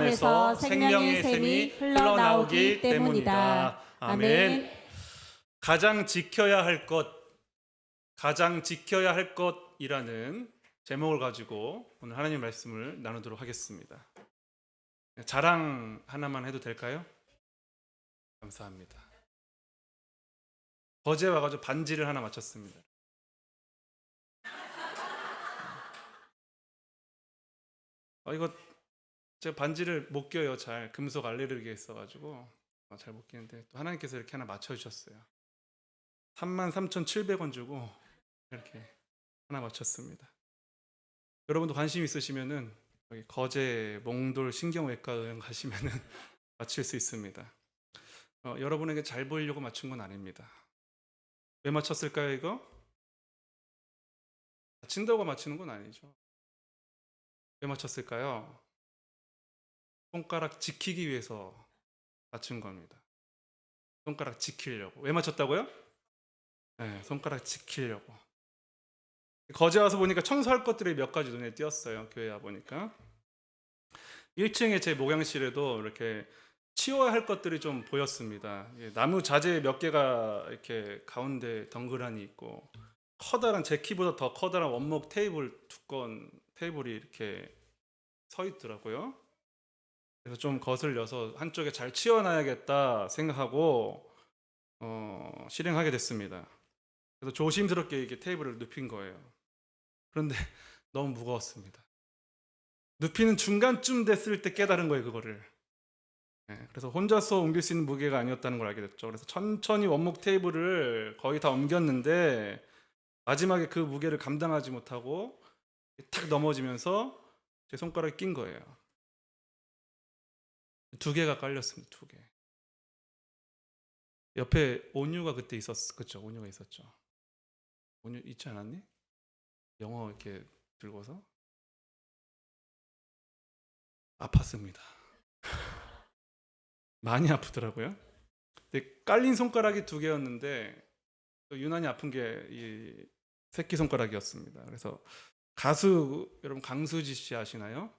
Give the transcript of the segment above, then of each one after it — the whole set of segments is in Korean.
마음에서 생명의 샘이 흘러나오기 때문이다. 아멘. 가장 지켜야 할 것이라는 제목을 가지고 오늘 하나님 말씀을 나누도록 하겠습니다. 자랑 하나만 해도 될까요? 감사합니다. 어제 와가지고 반지를 하나 맞췄습니다. 이거 제가 반지를 못 껴요. 잘 금속 알레르기가 있어가지고 잘 못 끼는데 또 하나님께서 이렇게 하나 맞춰주셨어요. 33,700원 주고 이렇게 하나 맞췄습니다. 여러분도 관심 있으시면은 여기 거제 몽돌 신경외과 의원 가시면은 맞출 수 있습니다. 여러분에게 잘 보이려고 맞춘 건 아닙니다. 왜 맞췄을까요, 이거? 맞춘다고 맞추는 건 아니죠. 왜 맞췄을까요? 손가락 지키기 위해서 맞춘 겁니다. 손가락 지키려고. 왜 맞췄다고요? 네, 손가락 지키려고. 거제 와서 보니까 청소할 것들이 몇 가지 눈에 띄었어요. 교회 와 보니까 1층에 제 목양실에도 이렇게 치워야 할 것들이 좀 보였습니다. 나무 자재 몇 개가 이렇게 가운데 덩그러니 있고 커다란 제 키보다 더 커다란 원목 테이블, 두꺼운 테이블이 이렇게 서 있더라고요. 그래서 좀 거슬려서 한쪽에 잘 치워놔야겠다 생각하고 실행하게 됐습니다. 그래서 조심스럽게 이렇게 테이블을 눕힌 거예요. 그런데 너무 무거웠습니다. 눕히는 중간쯤 됐을 때 깨달은 거예요, 그거를. 그래서 혼자서 옮길 수 있는 무게가 아니었다는 걸 알게 됐죠. 그래서 천천히 원목 테이블을 거의 다 옮겼는데 마지막에 그 무게를 감당하지 못하고 탁 넘어지면서 제 손가락에 낀 거예요. 2개가 깔렸습니다. 2개. 옆에 온유가 그때 있었어, 그렇죠? 온유가 있었죠. 온유 있지 않았니? 영어 이렇게 들고서 아팠습니다. 많이 아프더라고요. 근데 깔린 손가락이 2개였는데 유난히 아픈 게 이 새끼 손가락이었습니다. 그래서 가수 여러분 강수지 씨 아시나요?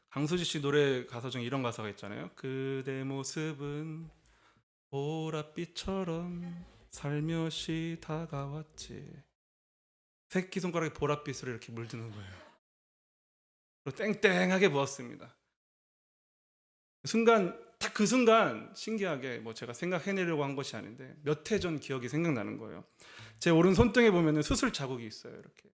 강수지 씨 노래 가사 중에 이런 가사가 있잖아요. 그대 모습은 보랏빛처럼 살며시 다가왔지. 새끼 손가락에 보랏빛으로 이렇게 물드는 거예요. 그리고 땡땡하게 부었습니다. 딱 그 순간 신기하게 제가 생각해내려고 한 것이 아닌데 몇 해 전 기억이 생각나는 거예요. 제 오른 손등에 보면 수술 자국이 있어요. 이렇게.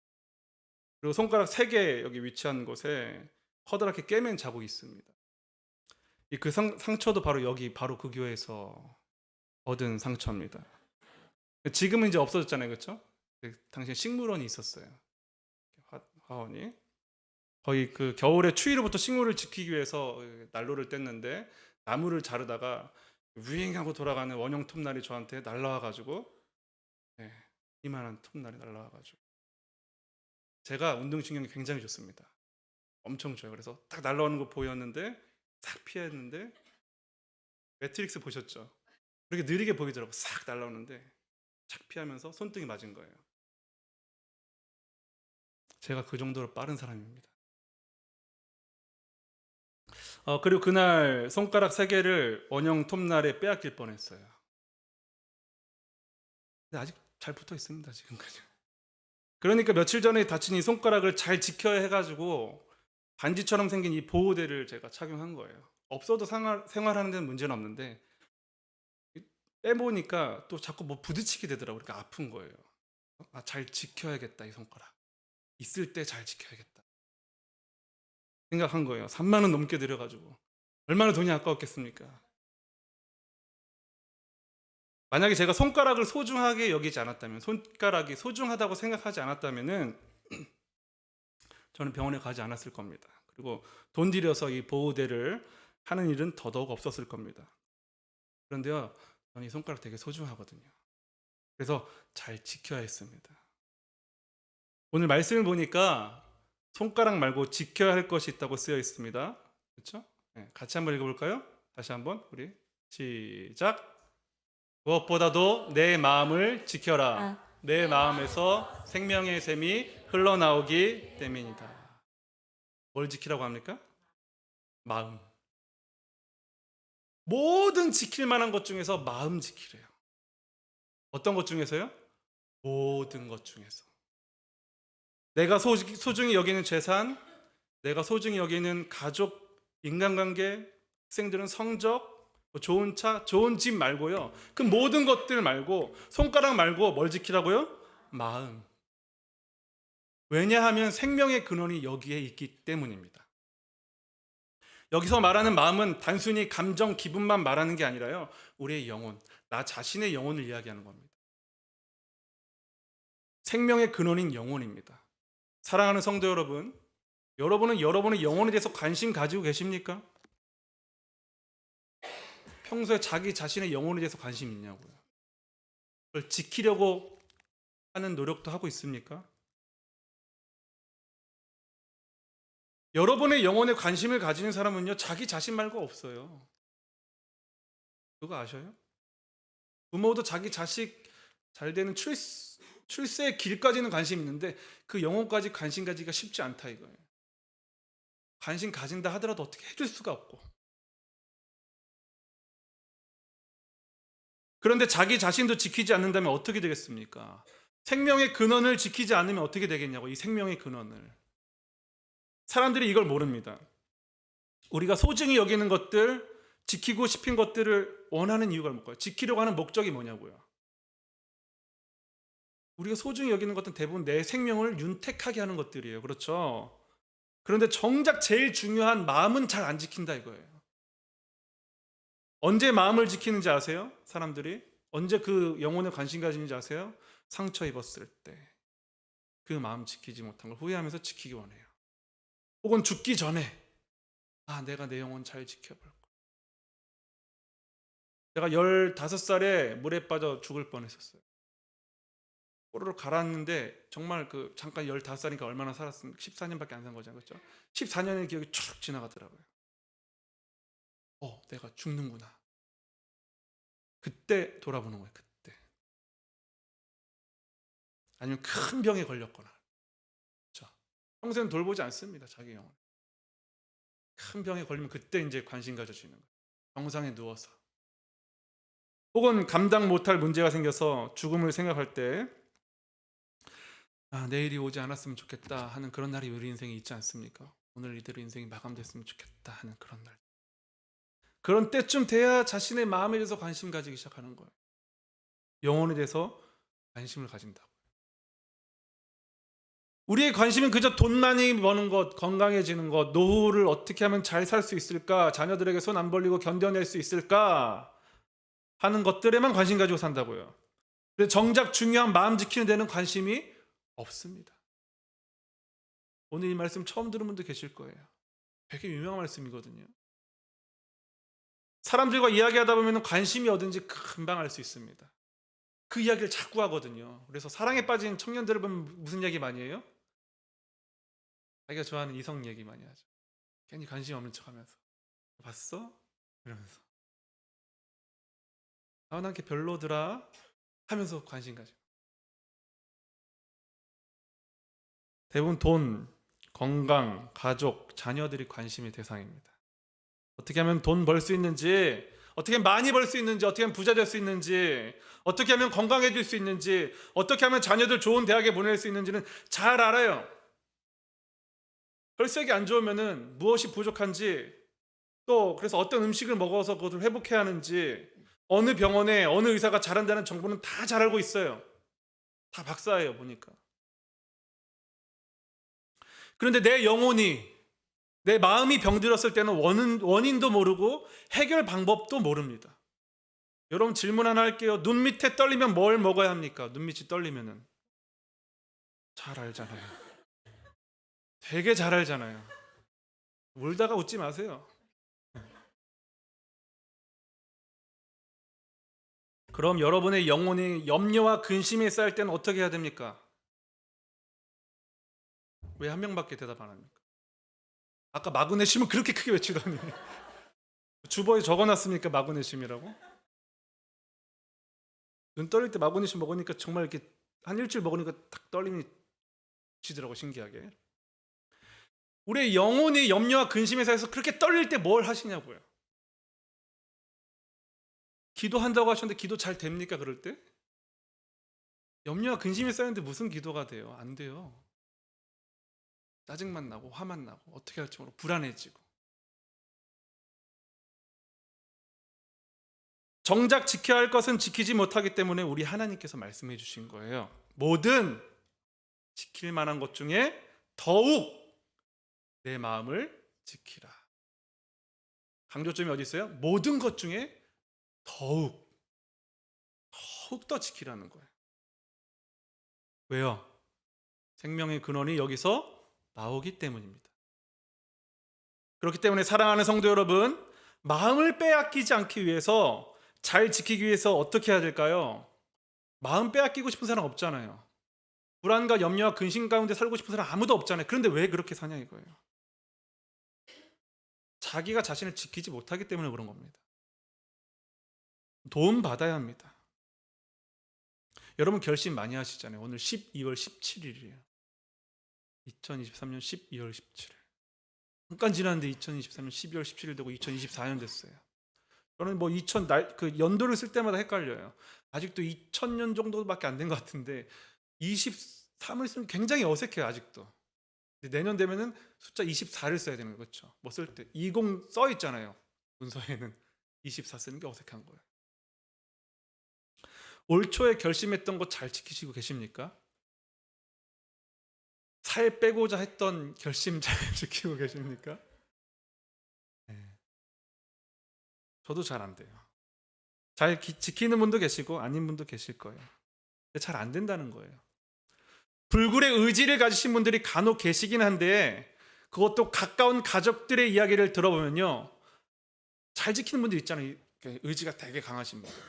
그리고 손가락 3개 여기 위치한 곳에 커다랗게 깨맨 자국이 있습니다. 그 상처도 바로 여기 바로 그 교회에서 얻은 상처입니다. 지금은 이제 없어졌잖아요, 그렇죠? 당시에 식물원이 있었어요. 화원이 거의 그 겨울에 추위로부터 식물을 지키기 위해서 난로를 뗐는데 나무를 자르다가 윙하고 돌아가는 원형 톱날이 저한테 날라와가지고 이만한 톱날이 날라와가지고 제가 운동신경이 굉장히 좋습니다. 엄청 좋아요. 그래서 딱 날라오는 거 보였는데 싹 피했는데 매트릭스 보셨죠? 그렇게 느리게 보이더라고. 싹 날라오는데 착 피하면서 손등이 맞은 거예요. 제가 그 정도로 빠른 사람입니다. 그리고 그날 손가락 3개를 원형 톱날에 빼앗길 뻔했어요. 근데 아직 잘 붙어 있습니다, 지금까지. 그러니까 며칠 전에 다친 이 손가락을 잘 지켜야 해가지고 반지처럼 생긴 이 보호대를 제가 착용한 거예요. 없어도 생활하는 데는 문제는 없는데 빼보니까 또 자꾸 부딪히게 되더라고요. 그러니까 아픈 거예요. 잘 지켜야겠다, 이 손가락. 있을 때 잘 지켜야겠다 생각한 거예요. 3만 원 넘게 들여가지고 얼마나 돈이 아까웠겠습니까? 만약에 제가 손가락을 소중하게 여기지 않았다면, 손가락이 소중하다고 생각하지 않았다면은 저는 병원에 가지 않았을 겁니다. 그리고 돈 들여서 이 보호대를 하는 일은 더더욱 없었을 겁니다. 그런데요, 저는 이 손가락 되게 소중하거든요. 그래서 잘 지켜야 했습니다. 오늘 말씀을 보니까 손가락 말고 지켜야 할 것이 있다고 쓰여 있습니다. 그렇죠? 같이 한번 읽어볼까요? 다시 한번 우리 시작. 무엇보다도 내 마음을 지켜라. 내 마음에서 생명의 샘이 흘러나오기 때문이다. 뭘 지키라고 합니까? 마음. 모든 지킬 만한 것 중에서 마음 지키래요. 어떤 것 중에서요? 모든 것 중에서. 내가 소중히 여기는 재산, 내가 소중히 여기는 가족, 인간관계, 학생들은 성적, 뭐 좋은 차, 좋은 집 말고요. 그 모든 것들 말고, 손가락 말고 뭘 지키라고요? 마음. 왜냐하면 생명의 근원이 여기에 있기 때문입니다. 여기서 말하는 마음은 단순히 감정, 기분만 말하는 게 아니라요. 우리의 영혼, 나 자신의 영혼을 이야기하는 겁니다. 생명의 근원인 영혼입니다. 사랑하는 성도 여러분, 여러분은 여러분의 영혼에 대해서 관심 가지고 계십니까? 평소에 자기 자신의 영혼에 대해서 관심 있냐고요. 그걸 지키려고 하는 노력도 하고 있습니까? 여러분의 영혼에 관심을 가지는 사람은요, 자기 자신 말고 없어요. 그거 아셔요? 부모도 자기 자식 잘 되는 출세의 길까지는 관심 있는데 그 영혼까지 관심 가지기가 쉽지 않다 이거예요. 관심 가진다 하더라도 어떻게 해줄 수가 없고. 그런데 자기 자신도 지키지 않는다면 어떻게 되겠습니까? 생명의 근원을 지키지 않으면 어떻게 되겠냐고, 이 생명의 근원을. 사람들이 이걸 모릅니다. 우리가 소중히 여기는 것들, 지키고 싶은 것들을 원하는 이유가 뭘까요? 지키려고 하는 목적이 뭐냐고요. 우리가 소중히 여기는 것은 대부분 내 생명을 윤택하게 하는 것들이에요. 그렇죠? 그런데 정작 제일 중요한 마음은 잘 안 지킨다 이거예요. 언제 마음을 지키는지 아세요? 사람들이 언제 그 영혼에 관심 가지는지 아세요? 상처 입었을 때 그 마음 지키지 못한 걸 후회하면서 지키기 원해요. 혹은 죽기 전에 내가 내 영혼 잘 지켜볼 거야. 제가 15살에 물에 빠져 죽을 뻔했었어요. 꼬르륵 가라앉는데 정말 그 잠깐 15살이니까 얼마나 살았습니까? 14년밖에 안 산 거잖아요. 그렇죠? 14년의 기억이 쭉 지나가더라고요. 내가 죽는구나. 그때 돌아보는 거예요. 그때. 아니면 큰 병에 걸렸거나. 그렇죠? 평생 돌보지 않습니다. 자기 영혼. 큰 병에 걸리면 그때 이제 관심 가져지는 거예요. 병상에 누워서. 혹은 감당 못할 문제가 생겨서 죽음을 생각할 때 내일이 오지 않았으면 좋겠다 하는 그런 날이 우리 인생에 있지 않습니까? 오늘 이대로 인생이 마감됐으면 좋겠다 하는 그런 날. 그런 때쯤 돼야 자신의 마음에 대해서 관심 가지기 시작하는 거예요. 영혼에 대해서 관심을 가진다고. 우리의 관심은 그저 돈 많이 버는 것, 건강해지는 것, 노후를 어떻게 하면 잘 살 수 있을까, 자녀들에게 손 안 벌리고 견뎌낼 수 있을까 하는 것들에만 관심 가지고 산다고요. 근데 정작 중요한 마음 지키는 데는 관심이 없습니다. 오늘 이 말씀 처음 들은 분도 계실 거예요. 되게 유명한 말씀이거든요. 사람들과 이야기하다 보면 관심이 어딘지 금방 알 수 있습니다. 그 이야기를 자꾸 하거든요. 그래서 사랑에 빠진 청년들을 보면 무슨 얘기 많이 해요? 자기가 좋아하는 이성 얘기 많이 하죠. 괜히 관심 없는 척하면서 봤어? 이러면서 난 걔 별로더라 하면서 관심 가지고. 대부분 돈, 건강, 가족, 자녀들이 관심의 대상입니다. 어떻게 하면 돈 벌 수 있는지, 어떻게 하면 많이 벌 수 있는지, 어떻게 하면 부자 될 수 있는지, 어떻게 하면 건강해질 수 있는지, 어떻게 하면 자녀들 좋은 대학에 보낼 수 있는지는 잘 알아요. 혈색이 안 좋으면은 무엇이 부족한지, 또 그래서 어떤 음식을 먹어서 그것을 회복해야 하는지, 어느 병원에 어느 의사가 잘한다는 정보는 다 잘 알고 있어요. 다 박사예요, 보니까. 그런데 내 영혼이, 내 마음이 병들었을 때는 원인도 모르고 해결 방법도 모릅니다. 여러분 질문 하나 할게요. 눈 밑에 떨리면 뭘 먹어야 합니까? 눈 밑이 떨리면은. 잘 알잖아요. 되게 잘 알잖아요. 울다가 웃지 마세요. 그럼 여러분의 영혼이 염려와 근심에 쌓일 때는 어떻게 해야 됩니까? 왜 한 명밖에 대답 안 합니까? 아까 마그네슘을 그렇게 크게 외치더니 주보에 적어놨습니까? 마그네슘이라고? 눈 떨릴 때 마그네슘 먹으니까 정말 이렇게 한 일주일 먹으니까 딱 떨림이 지더라고, 신기하게. 우리의 영혼이 염려와 근심에 쌓여서 그렇게 떨릴 때 뭘 하시냐고요. 기도한다고 하셨는데 기도 잘 됩니까? 그럴 때? 염려와 근심이 쌓이는데 무슨 기도가 돼요? 안 돼요. 짜증만 나고 화만 나고 어떻게 할지 모르고 불안해지고. 정작 지켜야 할 것은 지키지 못하기 때문에 우리 하나님께서 말씀해 주신 거예요. 모든 지킬 만한 것 중에 더욱 내 마음을 지키라. 강조점이 어디 있어요? 모든 것 중에 더욱 더 지키라는 거예요. 왜요? 생명의 근원이 여기서 나오기 때문입니다. 그렇기 때문에 사랑하는 성도 여러분, 마음을 빼앗기지 않기 위해서, 잘 지키기 위해서 어떻게 해야 될까요? 마음 빼앗기고 싶은 사람 없잖아요. 불안과 염려와 근심 가운데 살고 싶은 사람 아무도 없잖아요. 그런데 왜 그렇게 사냐 이거예요. 자기가 자신을 지키지 못하기 때문에 그런 겁니다. 도움 받아야 합니다. 여러분 결심 많이 하시잖아요. 오늘 12월 17일이에요. 2023년 12월 17일. 잠깐 지났는데 2023년 12월 17일 되고 2024년 됐어요. 저는 뭐 그 연도를 쓸 때마다 헷갈려요. 아직도 2000년 정도밖에 안 된 것 같은데 23을 쓰면 굉장히 어색해요. 아직도. 근데 내년 되면은 숫자 24를 써야 되는 거죠. 그렇죠? 뭐 쓸 때 20 써 있잖아요. 문서에는 24 쓰는 게 어색한 거예요. 올 초에 결심했던 거 잘 지키시고 계십니까? 살 빼고자 했던 결심 잘 지키고 계십니까? 네. 저도 잘 안 돼요. 잘 지키는 분도 계시고 아닌 분도 계실 거예요. 근데 잘 안 된다는 거예요. 불굴의 의지를 가지신 분들이 간혹 계시긴 한데 그것도 가까운 가족들의 이야기를 들어보면요. 잘 지키는 분들 있잖아요. 의지가 되게 강하신 분들.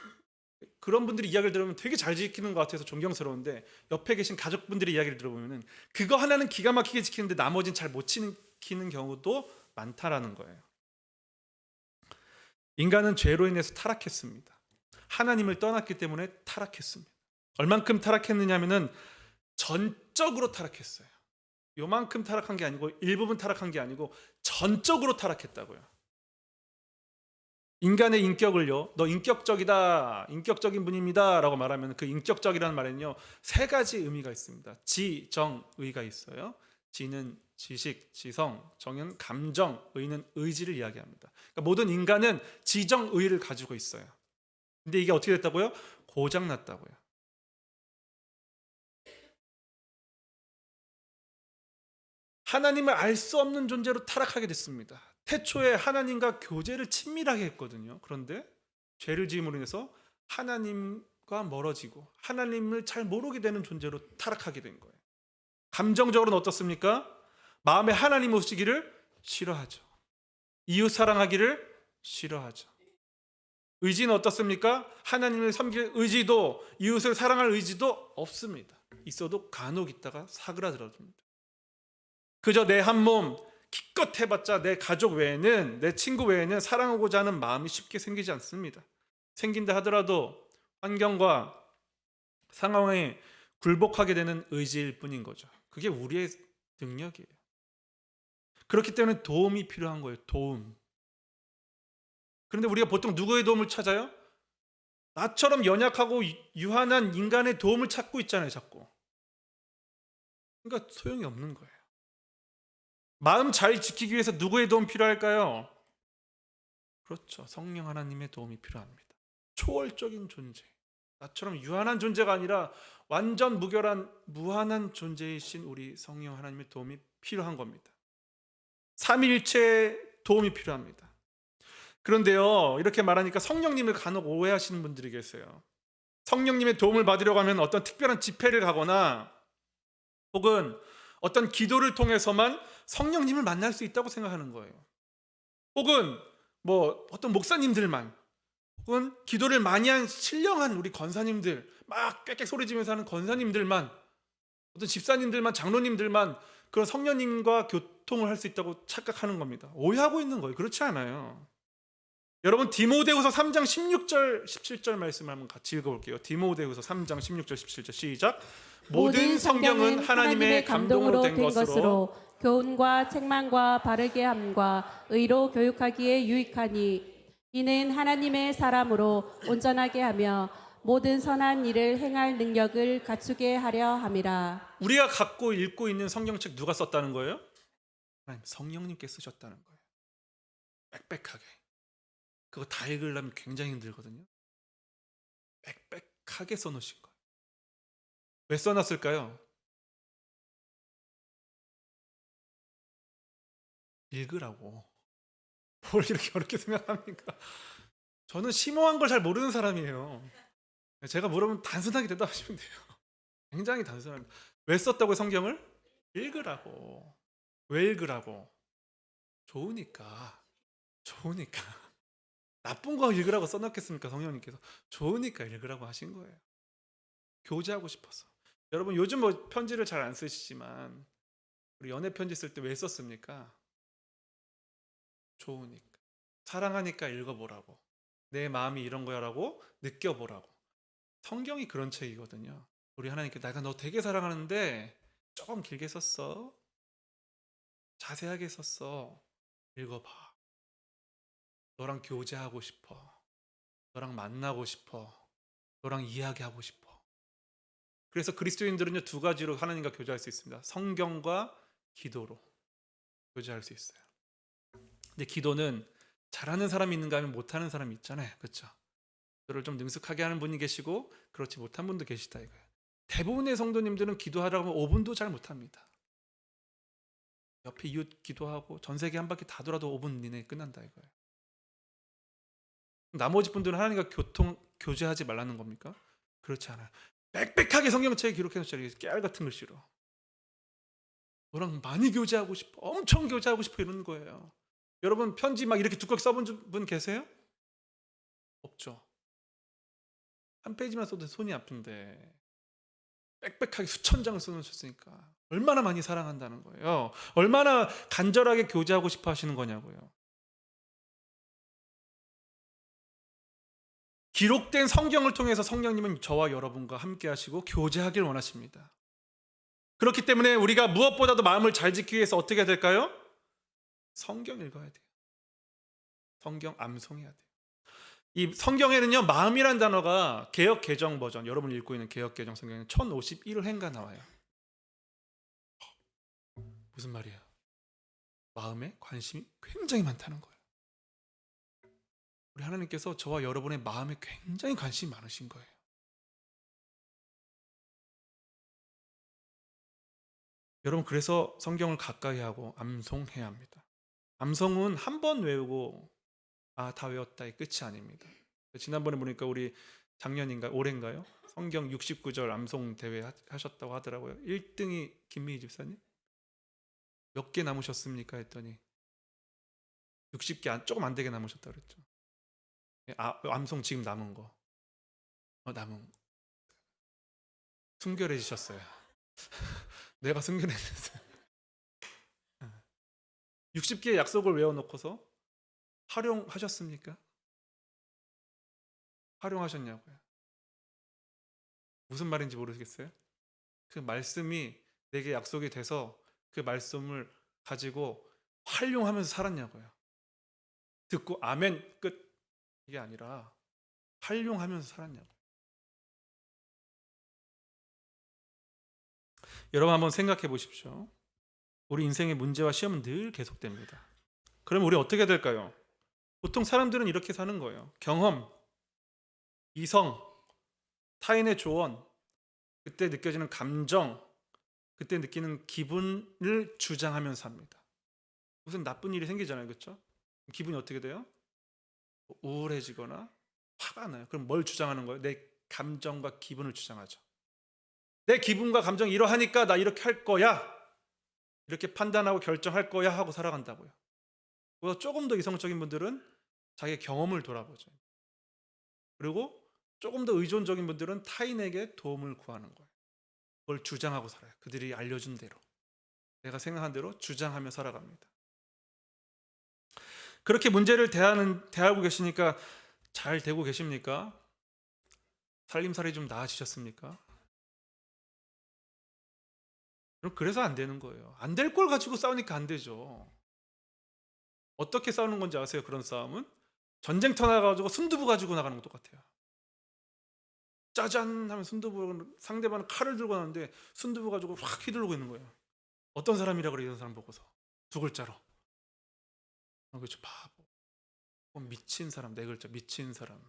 그런 분들이 이야기를 들으면 되게 잘 지키는 것 같아서 존경스러운데 옆에 계신 가족분들의 이야기를 들어보면 그거 하나는 기가 막히게 지키는데 나머지는 잘 못 지키는 경우도 많다라는 거예요. 인간은 죄로 인해서 타락했습니다. 하나님을 떠났기 때문에 타락했습니다. 얼만큼 타락했느냐 하면은 전적으로 타락했어요. 요만큼 타락한 게 아니고 일부분 타락한 게 아니고 전적으로 타락했다고요. 인간의 인격을요, 너 인격적이다, 인격적인 분입니다 라고 말하면 그 인격적이라는 말에는요 3가지 의미가 있습니다. 지, 정, 의가 있어요. 지는 지식, 지성, 정은 감정, 의는 의지를 이야기합니다. 그러니까 모든 인간은 지정, 의를 가지고 있어요. 근데 이게 어떻게 됐다고요? 고장났다고요. 하나님을 알 수 없는 존재로 타락하게 됐습니다. 태초에 하나님과 교제를 친밀하게 했거든요. 그런데 죄를 지음으로 인해서 하나님과 멀어지고 하나님을 잘 모르게 되는 존재로 타락하게 된 거예요. 감정적으로는 어떻습니까? 마음에 하나님 오시기를 싫어하죠. 이웃 사랑하기를 싫어하죠. 의지는 어떻습니까? 하나님을 섬길 의지도 이웃을 사랑할 의지도 없습니다. 있어도 간혹 있다가 사그라들어집니다. 그저 내 한 몸 기껏 해봤자 내 가족 외에는, 내 친구 외에는 사랑하고자 하는 마음이 쉽게 생기지 않습니다. 생긴다 하더라도 환경과 상황에 굴복하게 되는 의지일 뿐인 거죠. 그게 우리의 능력이에요. 그렇기 때문에 도움이 필요한 거예요. 도움. 그런데 우리가 보통 누구의 도움을 찾아요? 나처럼 연약하고 유한한 인간의 도움을 찾고 있잖아요, 자꾸. 그러니까 소용이 없는 거예요. 마음 잘 지키기 위해서 누구의 도움 필요할까요? 그렇죠. 성령 하나님의 도움이 필요합니다. 초월적인 존재. 나처럼 유한한 존재가 아니라 완전 무결한 무한한 존재이신 우리 성령 하나님의 도움이 필요한 겁니다. 삼위일체의 도움이 필요합니다. 그런데요, 이렇게 말하니까 성령님을 간혹 오해하시는 분들이 계세요. 성령님의 도움을 받으려고 하면 어떤 특별한 집회를 가거나 혹은 어떤 기도를 통해서만 성령님을 만날 수 있다고 생각하는 거예요. 혹은 뭐 어떤 목사님들만, 혹은 기도를 많이 한 신령한 우리 권사님들, 막 꽥꽥 소리지면서 하는 권사님들만, 어떤 집사님들만, 장로님들만 그런 성령님과 교통을 할 수 있다고 착각하는 겁니다. 오해하고 있는 거예요. 그렇지 않아요. 여러분 디모데후서 3장 16절 17절 말씀을 한번 같이 읽어볼게요. 디모데후서 3장 16절 17절 시작. 모든 성경은 하나님의 감동으로 된 것으로 교훈과 책망과 바르게 함과 의로 교육하기에 유익하니 이는 하나님의 사람으로 온전하게 하며 모든 선한 일을 행할 능력을 갖추게 하려 함이라. 우리가 갖고 읽고 있는 성경책 누가 썼다는 거예요? 하나님, 성령님께 쓰셨다는 거예요. 빽빽하게. 그거 다 읽으려면 굉장히 힘들거든요. 빽빽하게 써놓으신 거예요. 왜 써놨을까요? 읽으라고. 뭘 이렇게 어렵게 생각합니까? 저는 심오한 걸 잘 모르는 사람이에요. 제가 물으면 단순하게 대답하시면 돼요. 굉장히 단순합니다. 왜 썼다고 성경을? 읽으라고. 왜 읽으라고? 좋으니까. 나쁜 거 읽으라고 써놨겠습니까? 성령님께서. 좋으니까 읽으라고 하신 거예요. 교제하고 싶어서. 여러분 요즘 뭐 편지를 잘 안 쓰시지만 우리 연애 편지 쓸 때 왜 썼습니까? 좋으니까. 사랑하니까 읽어보라고. 내 마음이 이런 거야라고 느껴보라고. 성경이 그런 책이거든요. 우리 하나님께 내가 너 되게 사랑하는데 조금 길게 썼어. 자세하게 썼어. 읽어봐. 너랑 교제하고 싶어. 너랑 만나고 싶어. 너랑 이야기하고 싶어. 그래서 그리스도인들은요, 두 가지로 하나님과 교제할 수 있습니다. 성경과 기도로 교제할 수 있어요. 근데 기도는 잘하는 사람이 있는가 하면 못하는 사람이 있잖아요. 그렇죠? 기도를 좀 능숙하게 하는 분이 계시고 그렇지 못한 분도 계시다 이거예요. 대부분의 성도님들은 기도하라고 하면 5분도 잘 못합니다. 옆에 이웃 기도하고 전 세계 한 바퀴 다 돌아도 5분 이내에 끝난다 이거예요. 나머지 분들은 하나님과 교제하지 말라는 겁니까? 그렇지 않아요. 빽빽하게 성경책에 기록해놓잖아요. 깨알 같은 글씨로. 너랑 많이 교제하고 싶어. 엄청 교제하고 싶어 이러는 거예요. 여러분 편지 막 이렇게 두껍게 써본 분 계세요? 없죠. 한 페이지만 써도 손이 아픈데 빽빽하게 수천 장을 써놓으셨으니까 얼마나 많이 사랑한다는 거예요. 얼마나 간절하게 교제하고 싶어 하시는 거냐고요. 기록된 성경을 통해서 성령님은 저와 여러분과 함께 하시고 교제하길 원하십니다. 그렇기 때문에 우리가 무엇보다도 마음을 잘 지키기 위해서 어떻게 해야 될까요? 성경 읽어야 돼요. 성경 암송해야 돼요. 이 성경에는요, 마음이란 단어가 개역 개정 버전, 여러분이 읽고 있는 개역 개정 성경에는 1051회인가 나와요. 무슨 말이에요? 마음에 관심이 굉장히 많다는 거예요. 우리 하나님께서 저와 여러분의 마음에 굉장히 관심이 많으신 거예요. 여러분 그래서 성경을 가까이 하고 암송해야 합니다. 암송은 한 번 외우고 다 외웠다의 끝이 아닙니다. 지난번에 보니까 우리 작년인가 올해인가요? 성경 69절 암송 대회 하셨다고 하더라고요. 1등이 김미희 집사님? 몇 개 남으셨습니까? 했더니 60개 조금 안 되게 남으셨다고 그랬죠. 암송 지금 남은 거. 남은 거. 순결해지셨어요. 내가 순결해졌어요. 60개의 약속을 외워놓고서 활용하셨습니까? 활용하셨냐고요. 무슨 말인지 모르겠어요? 그 말씀이 내게 약속이 돼서 그 말씀을 가지고 활용하면서 살았냐고요. 듣고 아멘 끝 이게 아니라 활용하면서 살았냐고요. 여러분 한번 생각해 보십시오. 우리 인생의 문제와 시험은 늘 계속됩니다. 그럼 우리 어떻게 될까요? 보통 사람들은 이렇게 사는 거예요. 경험, 이성, 타인의 조언, 그때 느껴지는 감정, 그때 느끼는 기분을 주장하면서 삽니다. 무슨 나쁜 일이 생기잖아요. 그렇죠? 기분이 어떻게 돼요? 우울해지거나 화가 나요. 그럼 뭘 주장하는 거예요? 내 감정과 기분을 주장하죠. 내 기분과 감정이 이러하니까 나 이렇게 할 거야. 이렇게 판단하고 결정할 거야 하고 살아간다고요. 그래서 조금 더 이성적인 분들은 자기의 경험을 돌아보죠. 그리고 조금 더 의존적인 분들은 타인에게 도움을 구하는 거예요. 그걸 주장하고 살아요. 그들이 알려준 대로. 내가 생각한 대로 주장하며 살아갑니다. 그렇게 문제를 대하고 계시니까 잘 되고 계십니까? 살림살이 좀 나아지셨습니까? 그래서 안 되는 거예요. 안 될 걸 가지고 싸우니까 안 되죠. 어떻게 싸우는 건지 아세요? 그런 싸움은 전쟁터 나가지고 순두부 가지고 나가는 것 똑같아요. 짜잔 하면 순두부, 상대방은 칼을 들고 나는데 순두부 가지고 확 휘두르고 있는 거예요. 어떤 사람이라 그래, 이런 사람 보고서. 두 글자로. 그렇죠, 바보. 미친 사람, 네 글자, 미친 사람.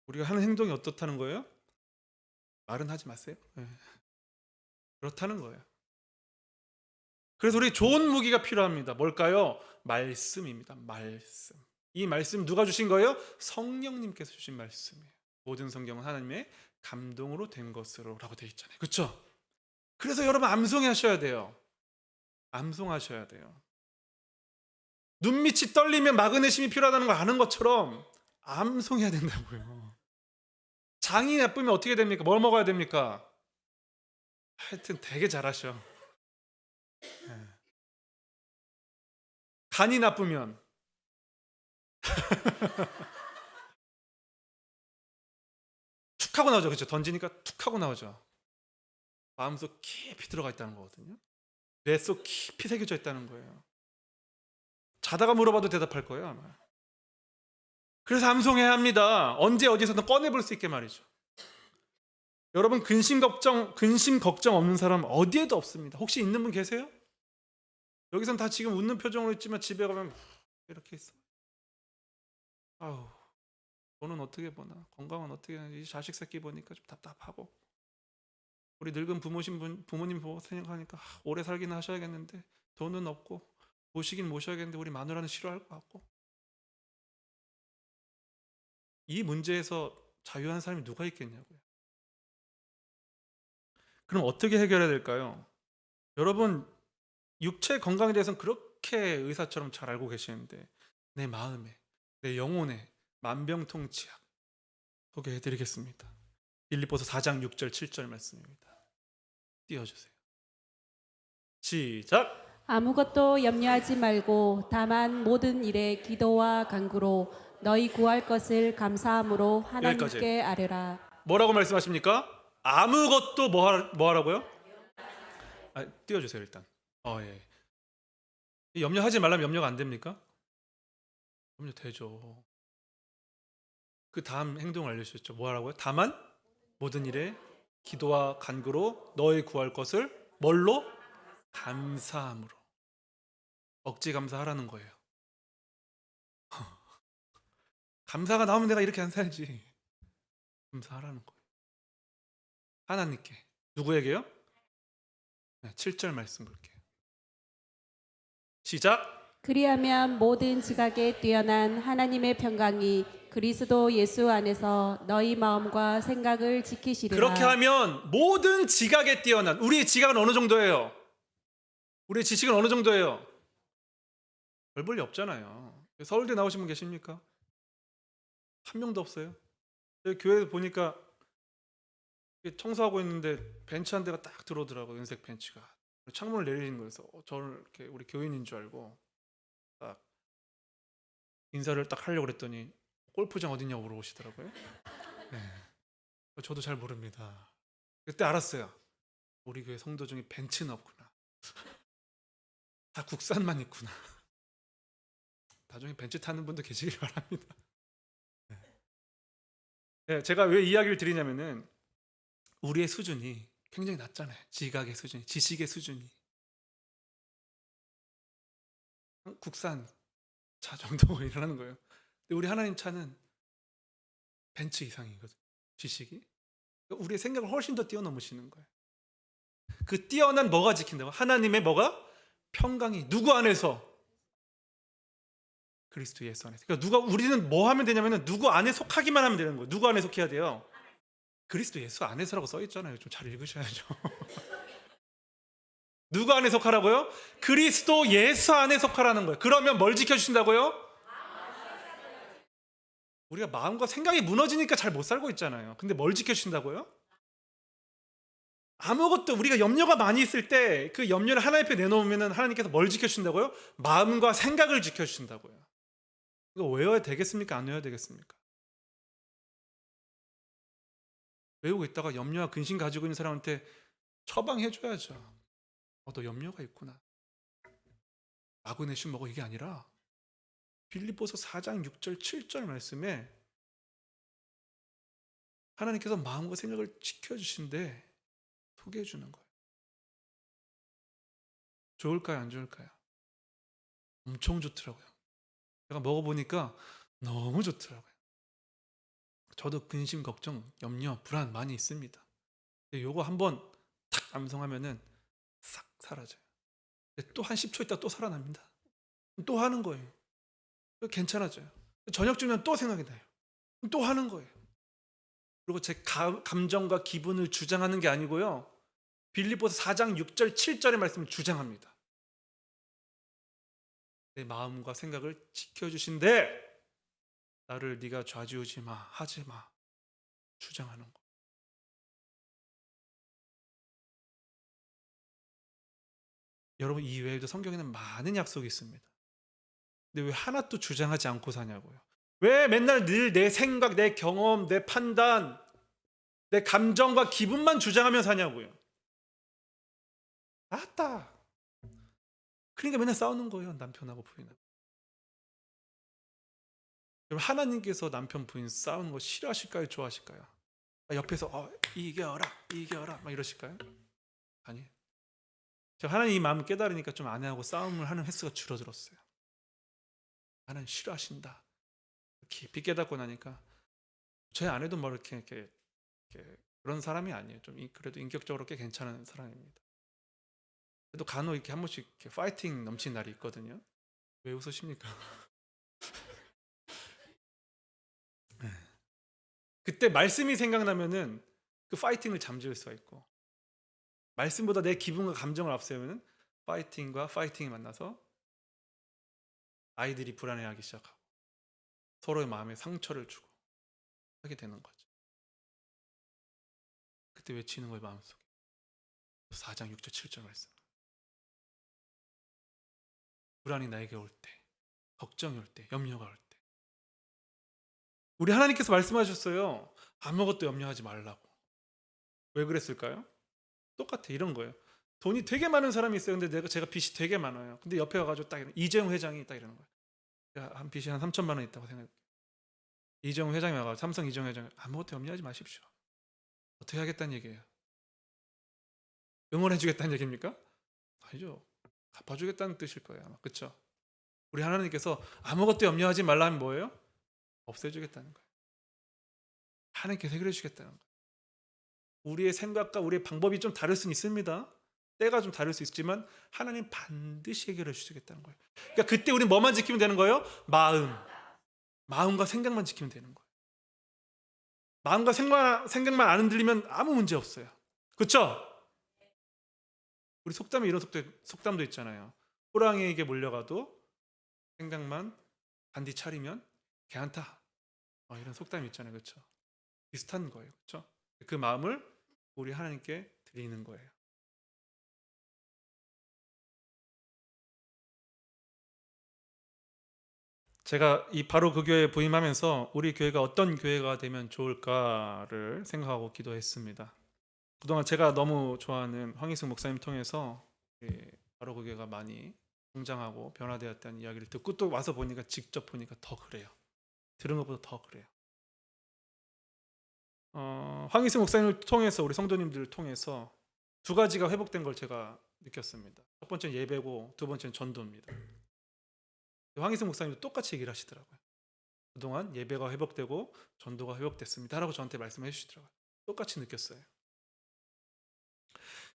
우리가 하는 행동이 어떻다는 거예요? 말은 하지 마세요. 네. 그렇다는 거예요. 그래서 우리 좋은 무기가 필요합니다. 뭘까요? 말씀입니다. 말씀. 이 말씀 누가 주신 거예요? 성령님께서 주신 말씀이에요. 모든 성경은 하나님의 감동으로 된 것으로 라고 되어 있잖아요. 그렇죠? 그래서 여러분 암송하셔야 돼요. 암송하셔야 돼요. 눈밑이 떨리면 마그네슘이 필요하다는 걸 아는 것처럼 암송해야 된다고요. 장이 나쁘면 어떻게 됩니까? 뭘 먹어야 됩니까? 하여튼 되게 잘하셔. 간이 나쁘면 툭 하고 나오죠. 그렇죠? 던지니까 툭 하고 나오죠. 마음속 깊이 들어가 있다는 거거든요. 뇌 속 깊이 새겨져 있다는 거예요. 자다가 물어봐도 대답할 거예요, 아마. 그래서 암송해야 합니다. 언제 어디서든 꺼내볼 수 있게 말이죠. 여러분 근심 걱정 없는 사람 어디에도 없습니다. 혹시 있는 분 계세요? 여기선 다 지금 웃는 표정으로 있지만 집에 가면 이렇게 있어. 아우, 돈은 어떻게 버나, 건강은 어떻게 하나, 이 자식 새끼 보니까 좀 답답하고, 우리 늙은 부모님 보고 생각하니까 오래 살긴 하셔야겠는데 돈은 없고, 모시긴 모셔야겠는데 우리 마누라는 싫어할 것 같고. 이 문제에서 자유한 사람이 누가 있겠냐고요. 그럼 어떻게 해결해야 될까요? 여러분 육체 건강에 대해서는 그렇게 의사처럼 잘 알고 계시는데 내 마음에, 내 영혼에 만병통치약 소개해드리겠습니다. 빌립보서 4장 6절 7절 말씀입니다. 띄워주세요. 시작. 아무것도 염려하지 말고 다만 모든 일에 기도와 간구로 너희 구할 것을 감사함으로 하나님께 아뢰라. 뭐라고 말씀하십니까? 아무것도 뭐 하라고요? 띄워주세요 일단. 예. 염려하지 말라면 염려가 안 됩니까? 염려되죠. 그 다음 행동을 알려주셨죠. 뭐 하라고요? 다만 모든 일에 기도와 간구로 너희 구할 것을 뭘로? 감사함으로. 억지 감사하라는 거예요. 감사가 나오면 내가 이렇게 안 살지. 감사하라는 거예요. 하나님께. 누구에게요? 7절 말씀 볼게요. 시작. 그리하면 모든 지각에 뛰어난 하나님의 평강이 그리스도 예수 안에서 너희 마음과 생각을 지키시리라. 그렇게 하면 모든 지각에 뛰어난, 우리의 지각은 어느 정도예요? 우리의 지식은 어느 정도예요? 별 볼 일 없잖아요. 서울대 나오신 분 계십니까? 한 명도 없어요. 여기 교회 보니까 청소하고 있는데 벤치 한 대가 딱 들어오더라고요. 은색 벤치가. 창문을 내리는 거여서 저를 이렇게 우리 교인인 줄 알고 딱 인사를 딱 하려고 그랬더니 골프장 어디냐고 물어보시더라고요. 네. 저도 잘 모릅니다. 그때 알았어요. 우리 교회 성도 중에 벤치는 없구나. 다 국산만 있구나. 나중에 벤치 타는 분도 계시길 바랍니다. 네, 제가 왜 이야기를 드리냐면은 우리의 수준이 굉장히 낮잖아요. 지각의 수준이, 지식의 수준이. 국산 차 정도 일어나는 거예요. 근데 우리 하나님 차는 벤츠 이상이거든요. 지식이. 그러니까 우리의 생각을 훨씬 더 뛰어넘으시는 거예요. 그 뛰어난 뭐가 지킨다고? 하나님의 뭐가? 평강이. 누구 안에서? 그리스도 예수 안에서. 그러니까 우리는 뭐 하면 되냐면은 누구 안에 속하기만 하면 되는 거예요. 누구 안에 속해야 돼요? 그리스도 예수 안에서라고 써 있잖아요. 좀 잘 읽으셔야죠. 누구 안에 속하라고요? 그리스도 예수 안에 속하라는 거예요. 그러면 뭘 지켜주신다고요? 우리가 마음과 생각이 무너지니까 잘 못 살고 있잖아요. 근데 뭘 지켜주신다고요? 아무것도 우리가 염려가 많이 있을 때 그 염려를 하나님 앞에 내놓으면 하나님께서 뭘 지켜주신다고요? 마음과 생각을 지켜주신다고요. 이거 외워야 되겠습니까? 안 외워야 되겠습니까? 외우고 있다가 염려와 근심 가지고 있는 사람한테 처방해줘야죠. 너 염려가 있구나. 마그네슘 먹어, 이게 아니라 빌립보서 4장 6절 7절 말씀에 하나님께서 마음과 생각을 지켜주신데 소개해 주는 거예요. 좋을까요, 안 좋을까요? 엄청 좋더라고요. 제가 먹어보니까 너무 좋더라고요. 저도 근심, 걱정, 염려, 불안 많이 있습니다. 근데 요거 한번 탁 암송하면은 싹 사라져요. 또 한 10초 있다 또 살아납니다. 또 하는 거예요. 괜찮아져요. 저녁쯤이면 또 생각이 나요. 또 하는 거예요. 그리고 제 감정과 기분을 주장하는 게 아니고요. 빌립보서 4장 6절 7절의 말씀을 주장합니다. 내 마음과 생각을 지켜주신데 나를 네가 좌지우지 마, 하지 마, 주장하는 거. 여러분, 이 외에도 성경에는 많은 약속이 있습니다. 근데 왜 하나도 주장하지 않고 사냐고요. 왜 맨날 늘 내 생각, 내 경험, 내 판단, 내 감정과 기분만 주장하며 사냐고요. 아따. 그러니까 맨날 싸우는 거예요, 남편하고 부인하고. 그럼 하나님께서 남편 부인 싸우는 거 싫어하실까요, 좋아하실까요? 옆에서 이겨라, 이겨라 막 이러실까요? 아니에요. 제가 하나님 이 마음을 깨달으니까 좀 아내하고 싸움을 하는 횟수가 줄어들었어요. 하나님 싫어하신다. 깊이 깨닫고 나니까 제 아내도 뭐 이렇게 그런 사람이 아니에요. 좀 그래도 인격적으로 꽤 괜찮은 사람입니다. 그래도 간혹 이렇게 한 번씩 이렇게 파이팅 넘치는 날이 있거든요. 왜 웃으십니까? 네. 그때 말씀이 생각나면은 그 파이팅을 잠재울 수가 있고, 말씀보다 내 기분과 감정을 앞세우면 파이팅과 파이팅이 만나서 아이들이 불안해하기 시작하고 서로의 마음에 상처를 주고 하게 되는 거죠. 그때 외치는 거예요, 마음속에. 4장 6절 7절 말씀. 불안이 나에게 올 때, 걱정이 올 때, 염려가 올 때, 우리 하나님께서 말씀하셨어요. 아무것도 염려하지 말라고. 왜 그랬을까요? 똑같아, 이런 거예요. 돈이 되게 많은 사람이 있어요. 근데 제가 빚이 되게 많아요. 근데 옆에 와가지고 딱 이재용 회장이 딱 이러는 거예요. 제가 한 빚이 한 3천만 원 있다고 생각해요. 이재용 회장이 와가지고 삼성 이재용 회장이 아무것도 염려하지 마십시오. 어떻게 하겠다는 얘기예요? 응원해주겠다는 얘기입니까? 아니죠. 갚아주겠다는 뜻일 거예요, 아마. 그렇죠? 우리 하나님께서 아무것도 염려하지 말라 하면 뭐예요? 없애주겠다는 거예요. 하나님께서 해결해 주겠다는 거예요. 우리의 생각과 우리의 방법이 좀 다를 수는 있습니다. 때가 좀 다를 수 있지만 하나님 반드시 해결해 주시겠다는 거예요. 그러니까 그때 우리 뭐만 지키면 되는 거예요? 마음과 생각만 지키면 되는 거예요. 마음과 생각만 안 흔들리면 아무 문제 없어요. 그렇죠? 우리 속담에 이런 속담도 있잖아요. 호랑이에게 몰려가도 생각만 반디 차리면 개한타. 이런 속담이 있잖아요. 그렇죠? 비슷한 거예요. 그렇죠? 그 마음을 우리 하나님께 드리는 거예요. 제가 이 바로 그 교회에 부임하면서 우리 교회가 어떤 교회가 되면 좋을까를 생각하고 기도했습니다. 그동안 제가 너무 좋아하는 황희승 목사님 통해서 바로 그 교회가 많이 성장하고 변화되었다는 이야기를 듣고 또 와서 보니까 직접 보니까 더 그래요. 들은 것보다 더 그래요. 황희승 목사님을 통해서 우리 성도님들을 통해서 두 가지가 회복된 걸 제가 느꼈습니다. 첫 번째는 예배고 두 번째는 전도입니다. 황희승 목사님도 똑같이 얘기를 하시더라고요. 그동안 예배가 회복되고 전도가 회복됐습니다 라고 저한테 말씀해 주시더라고요. 똑같이 느꼈어요.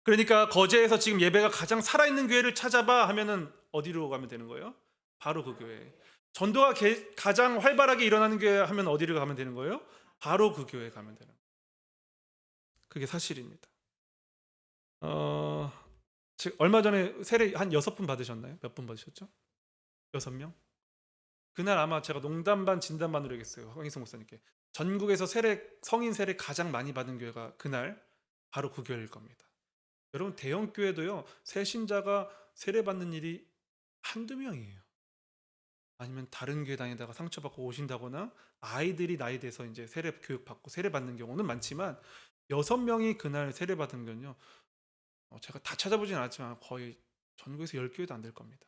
그러니까 거제에서 지금 예배가 가장 살아있는 교회를 찾아봐 하면은 어디로 가면 되는 거예요? 바로 그 교회. 전도가 가장 활발하게 일어나는 교회 하면 어디를 가면 되는 거예요? 바로 그 교회에 가면 되는 거예요. 그게 사실입니다. 얼마 전에 세례 한 6분 받으셨나요? 몇 분 받으셨죠? 6명? 그날 아마 제가 농담 반 진담 반으로 얘기했어요. 황희승 목사님께. 전국에서 성인 세례 가장 많이 받은 교회가 그날 바로 그 교회일 겁니다. 여러분, 대형 교회도요, 새신자가 세례 받는 일이 한두 명이에요. 아니면 다른 교회 다니다가 상처받고 오신다거나 아이들이 나이 돼서 이제 세례 교육 받고 세례 받는 경우는 많지만 6명이 그날 세례 받은 건요, 제가 다 찾아보진 않았지만 거의 전국에서 10교회도 안 될 겁니다.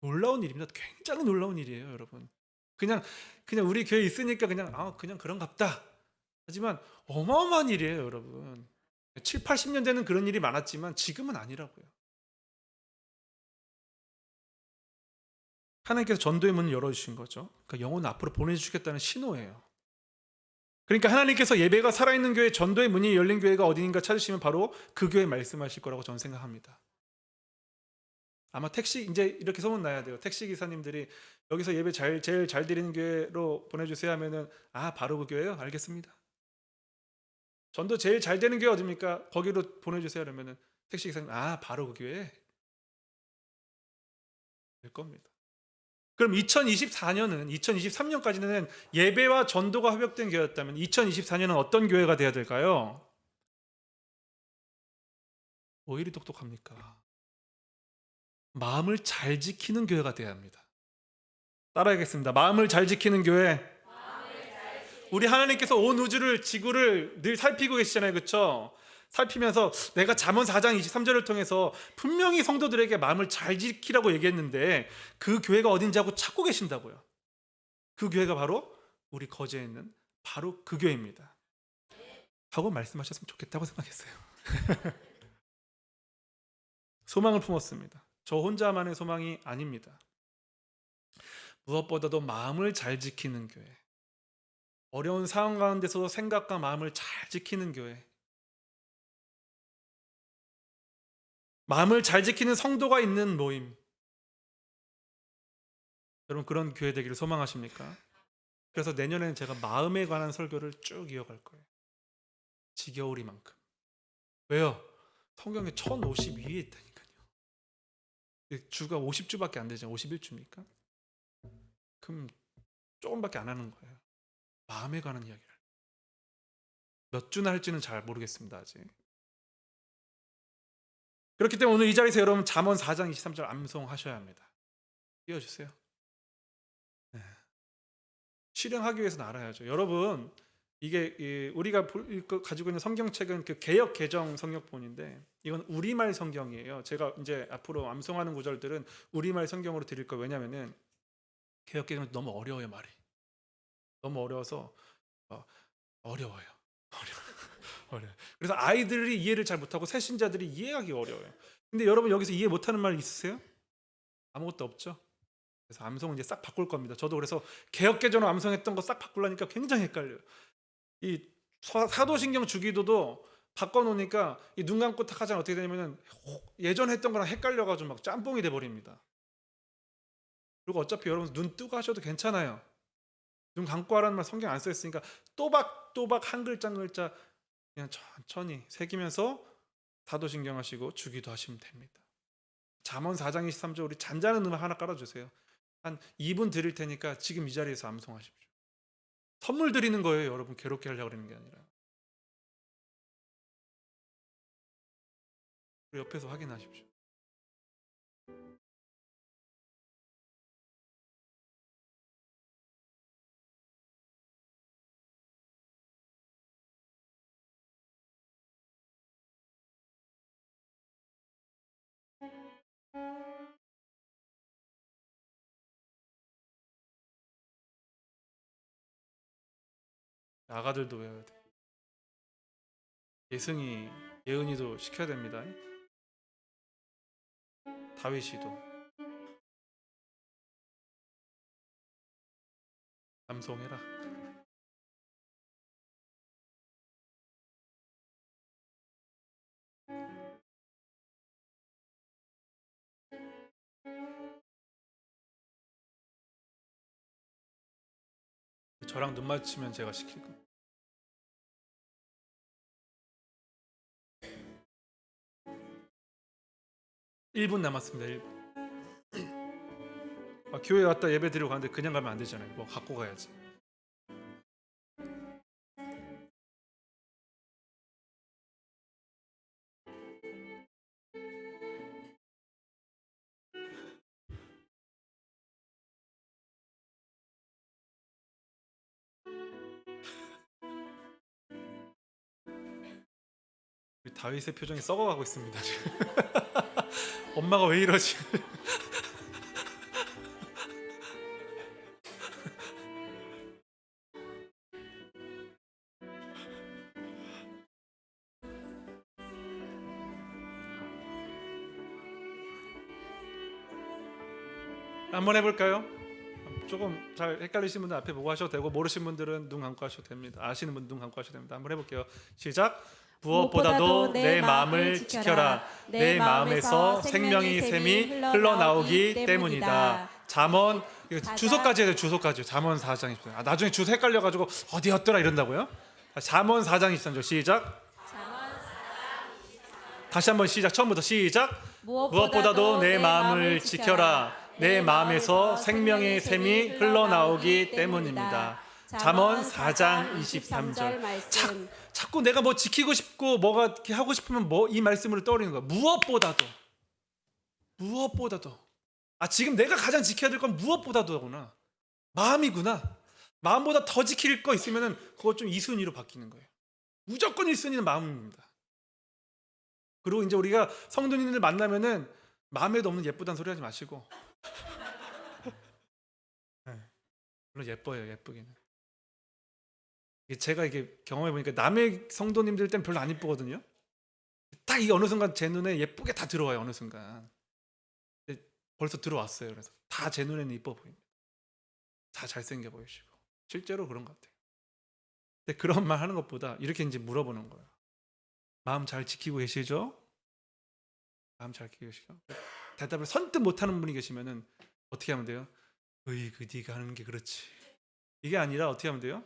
놀라운 일입니다. 굉장히 놀라운 일이에요, 여러분. 그냥 우리 교회 있으니까 그냥 그런갑다. 하지만 어마어마한 일이에요, 여러분. 7, 80년대는 그런 일이 많았지만 지금은 아니라고요. 하나님께서 전도의 문을 열어주신 거죠. 그러니까 영혼 앞으로 보내주시겠다는 신호예요. 그러니까 하나님께서 예배가 살아있는 교회, 전도의 문이 열린 교회가 어디인가 찾으시면 바로 그 교회 말씀하실 거라고 저는 생각합니다. 아마 택시 이제 이렇게 소문나야 돼요. 택시 기사님들이 여기서 예배 제일 잘 드리는 교회로 보내주세요 하면은 바로 그 교회요? 알겠습니다. 전도 제일 잘 되는 교회 어딥니까? 거기로 보내주세요 그러면은 택시 기사님 바로 그 교회 될 겁니다. 그럼 2023년까지는 예배와 전도가 협력된 교회였다면 2024년은 어떤 교회가 돼야 될까요? 뭐 이리 똑똑합니까? 마음을 잘 지키는 교회가 돼야 합니다. 따라하겠습니다. 마음을 잘 지키는 교회. 우리 하나님께서 온 우주를, 지구를 늘 살피고 계시잖아요. 그렇죠? 살피면서 내가 잠언 4장 23절을 통해서 분명히 성도들에게 마음을 잘 지키라고 얘기했는데 그 교회가 어딘지 하고 찾고 계신다고요. 그 교회가 바로 우리 거제에 있는 바로 그 교회입니다. 하고 말씀하셨으면 좋겠다고 생각했어요. 소망을 품었습니다. 저 혼자만의 소망이 아닙니다. 무엇보다도 마음을 잘 지키는 교회, 어려운 상황 가운데서도 생각과 마음을 잘 지키는 교회, 마음을 잘 지키는 성도가 있는 모임. 여러분 그런 교회 되기를 소망하십니까? 그래서 내년에는 제가 마음에 관한 설교를 쭉 이어갈 거예요. 지겨우리만큼. 왜요? 성경에 1052회 있다니까요. 주가 50주밖에 안 되죠. 51주입니까? 그럼 조금밖에 안 하는 거예요. 마음에 관한 이야기를. 몇 주나 할지는 잘 모르겠습니다. 아직. 그렇기 때문에 오늘 이 자리에서 여러분 잠언 4장 23절 암송하셔야 합니다. 띄워주세요. 네. 실행하기 위해서는 알아야죠. 여러분 이게 우리가 가지고 있는 성경책은 그 개역 개정 성경본인데 이건 우리말 성경이에요. 제가 이제 앞으로 암송하는 구절들은 우리말 성경으로 드릴 거예요. 왜냐하면은 개역 개정은 너무 어려워요. 말이 너무 어려워서 어려워요. 어려워요. 그래서 아이들이 이해를 잘 못하고 새신자들이 이해하기 어려워요. 근데 여러분 여기서 이해 못하는 말 있으세요? 아무것도 없죠? 그래서 암송은 이제 싹 바꿀 겁니다. 저도 그래서 개역개정으로 암송했던 거 싹 바꾸려니까 굉장히 헷갈려요. 이 사도신경 주기도도 바꿔놓으니까 이 눈 감고 탁 하자면 어떻게 되냐면은 예전 했던 거랑 헷갈려가지고 막 짬뽕이 돼버립니다. 그리고 어차피 여러분 눈 뜨고 하셔도 괜찮아요. 눈 감고 하라는 말 성경 안 써있으니까 또박또박 한 글자 한 글자 그냥 천천히 새기면서 사도신경 하시고 주기도 하시면 됩니다. 잠언 4장 23절 우리 잔잔한 음악 하나 깔아주세요. 한 2분 드릴 테니까 지금 이 자리에서 암송하십시오. 선물 드리는 거예요. 여러분 괴롭게 하려고 그러는 게 아니라. 우리 옆에서 확인하십시오. 아가들도 외워야 돼. 예승이, 예은이도 시켜야 됩니다. 다윗이도 암송해라. 저랑 눈 맞추면 제가 시킬 겁니다. 1분 남았습니다. 1분. 교회 왔다 예배 드리고 가는데 그냥 가면 안 되잖아요. 뭐 갖고 가야지. 다윗의 표정이 썩어가고 있습니다. 지금. 엄마가 왜 이러지? 한번 해볼까요? 조금 잘 헷갈리신 분들 앞에 보고 하셔도 되고, 모르신 분들은 눈 감고 하셔도 됩니다. 아시는 분은 눈 감고 하셔도 됩니다. 한번 해볼게요. 시작. 무엇보다도 내 마음을 지켜라. 내 마음에서 생명의 샘이 흘러나오기 때문이다. 잠언, 이거 주소까지 해야 돼요. 주소까지. 잠언 4장 23절. 나중에 주소 헷갈려가지고 어디였더라 이런다고요? 잠언 4장 23절 시작. 다시 한번 시작. 처음부터 시작. 무엇보다도 내 마음을 지켜라. 내 마음에서 생명의 샘이 흘러나오기 때문입니다. 잠언 4장 23절. 자꾸 내가 뭐 지키고 싶고 뭐가 이렇게 하고 싶으면 뭐 이 말씀으로 떠오르는 거야. 무엇보다도. 지금 내가 가장 지켜야 될 건 무엇보다도구나. 마음이구나. 마음보다 더 지킬 거 있으면은 그거 좀 2순위로 바뀌는 거예요. 무조건 1순위는 마음입니다. 그리고 이제 우리가 성도님들 만나면은 마음에도 없는 예쁘다는 소리 하지 마시고. 물론 예뻐요, 예쁘기는. 제가 이게 경험해 보니까 남의 성도님들 땐 별로 안 예쁘거든요. 딱 이 어느 순간 제 눈에 예쁘게 다 들어와요. 어느 순간 벌써 들어왔어요. 그래서 다 제 눈에는 예뻐 보입니다. 다 잘생겨 보이시고 실제로 그런 것 같아요. 근데 그런 말 하는 것보다 이렇게 이제 물어보는 거예요. 마음 잘 지키고 계시죠? 마음 잘 지키고 계시죠? 대답을 선뜻 못하는 분이 계시면은 어떻게 하면 돼요? 으이그 네가 하는 게 그렇지. 이게 아니라 어떻게 하면 돼요?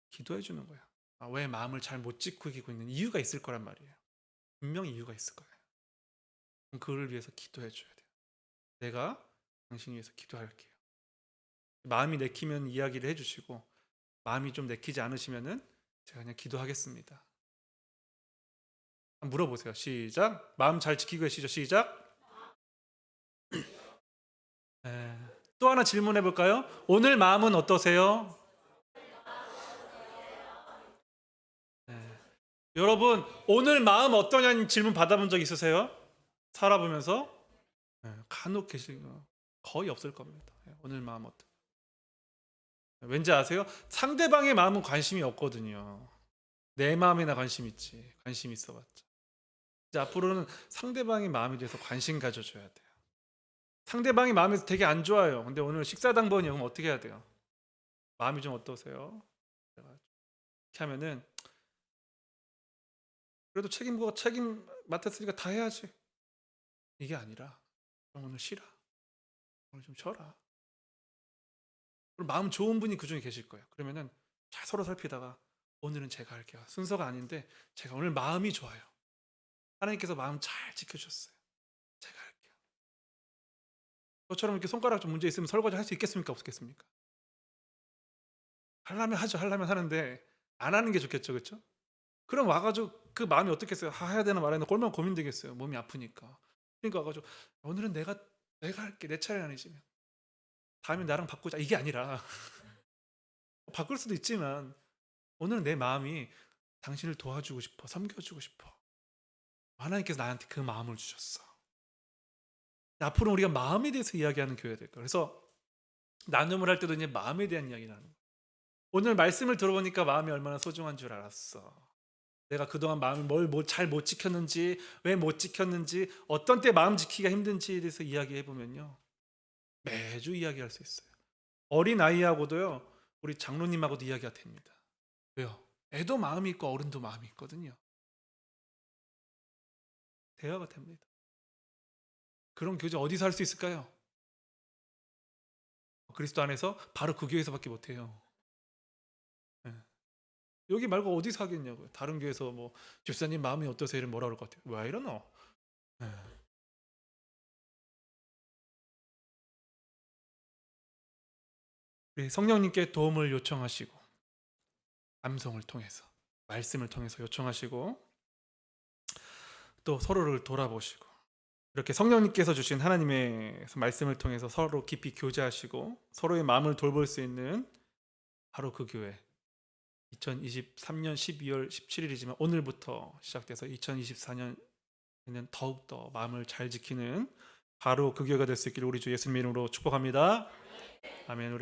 기도해 주는 거야. 왜 마음을 잘 못 지키고 있는 이유가 있을 거란 말이에요. 분명히 이유가 있을 거예요. 그를 위해서 기도해 줘야 돼요. 내가 당신 위해서 기도할게요. 마음이 내키면 이야기를 해주시고, 마음이 좀 내키지 않으시면은 제가 그냥 기도하겠습니다. 한번 물어보세요. 시작. 마음 잘 지키고 계시죠? 시작. 또 하나 질문해 볼까요? 오늘 마음은 어떠세요? 여러분 오늘 마음 어떠냐는 질문 받아본 적 있으세요? 살아보면서? 간혹 계실 거 거의 없을 겁니다. 오늘 마음 어떠? 왠지 아세요? 상대방의 마음은 관심이 없거든요. 내 마음에나 관심 있지. 관심 있어봤자. 이제 앞으로는 상대방의 마음에 대해서 관심 가져줘야 돼요. 상대방이 마음에서 되게 안 좋아요. 근데 오늘 식사당번이요. 그럼 어떻게 해야 돼요? 마음이 좀 어떠세요? 이렇게 하면은 그래도 책임 맡았으니까 다 해야지. 이게 아니라 오늘 쉬라. 오늘 좀 쉬어라. 마음 좋은 분이 그중에 계실 거예요. 그러면은 잘 서로 살피다가 오늘은 제가 할게요. 순서가 아닌데 제가 오늘 마음이 좋아요. 하나님께서 마음 잘 지켜주셨어요. 제가 할게요. 저처럼 이렇게 손가락 좀 문제 있으면 설거지 할 수 있겠습니까? 없겠습니까? 하려면 하죠. 하려면 하는데 안 하는 게 좋겠죠. 그렇죠? 그럼 와가지고 그 마음이 어떻겠어요? 해야 되나 말아야 되나 얼마나 고민되겠어요. 몸이 아프니까. 그러니까 와가지고 오늘은 내가 할게. 내 차례 아니지면 다음에 나랑 바꾸자. 이게 아니라 바꿀 수도 있지만 오늘은 내 마음이 당신을 도와주고 싶어. 섬겨주고 싶어. 하나님께서 나한테 그 마음을 주셨어. 앞으로 우리가 마음에 대해서 이야기하는 교회가 될 거예요. 그래서 나눔을 할 때도 이제 마음에 대한 이야기를 하는 거예요. 오늘 말씀을 들어보니까 마음이 얼마나 소중한 줄 알았어. 내가 그동안 마음을 뭘 잘 못 지켰는지, 왜 못 지켰는지, 어떤 때 마음 지키기가 힘든지에 대해서 이야기해보면요. 매주 이야기할 수 있어요. 어린 아이하고도요. 우리 장로님하고도 이야기가 됩니다. 왜요? 애도 마음이 있고 어른도 마음이 있거든요. 대화가 됩니다. 그런 교제 어디서 할 수 있을까요? 그리스도 안에서 바로 그 교회에서밖에 못해요. 여기 말고 어디서 하겠냐고요. 다른 교회에서 뭐 집사님 마음이 어떠세요? 이러면 뭐라 그럴 것 같아요. 왜 이러노? 우리 성령님께 도움을 요청하시고 암송을 통해서 말씀을 통해서 요청하시고 또 서로를 돌아보시고 이렇게 성령님께서 주신 하나님의 말씀을 통해서 서로 깊이 교제하시고 서로의 마음을 돌볼 수 있는 바로 그 교회 2023년 12월 17일이지만 오늘부터 시작돼서 2024년에는 더욱더 마음을 잘 지키는 바로 그 교회가 될 수 있기를 우리 주 예수님 이름으로 축복합니다. 아멘. 우리